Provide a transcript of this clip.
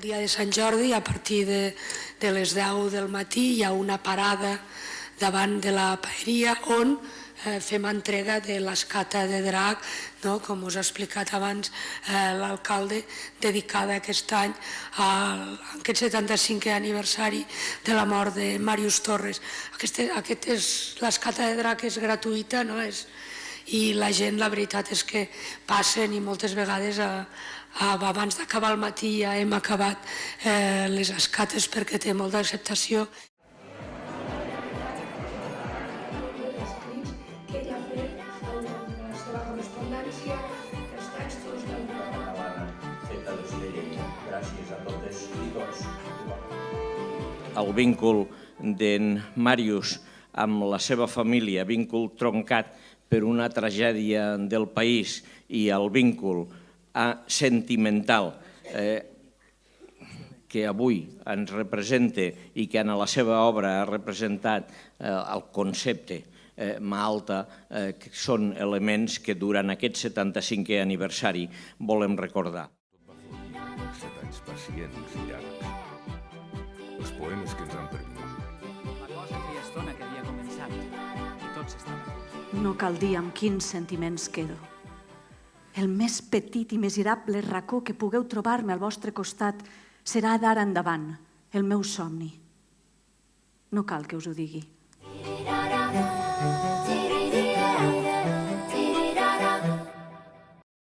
dia de Sant Jordi, a partir de les 10 del matí, hi ha una parada davant de la paeria on fem entrega de l'escata de drac, com us ha explicat abans l'alcalde, dedicada aquest any a aquest 75è aniversari de la mort de Màrius Torres. L'escata de drac és gratuïta i la gent, la veritat és que passen i moltes vegades abans d'acabar el matí ja hem acabat les escates perquè té molta acceptació. El vincul d'en Màrius amb la seva família, vincul troncat per una tragèdia del país, i el vincul sentimental que avui ens representa i que en la seva obra ha representat el concepte mà alta, que són elements que durant aquest 75è aniversari volem recordar. Tot va fluir, 7 anys pacients i llargs. Els poemes que ens han pervingut. La cosa feia estona que havia començat i tots estaven. No cal dir amb quins sentiments quedo. El més petit i miserable racó que pugueu trobar-me al vostre costat serà d'ara endavant el meu somni. No cal que us ho digui.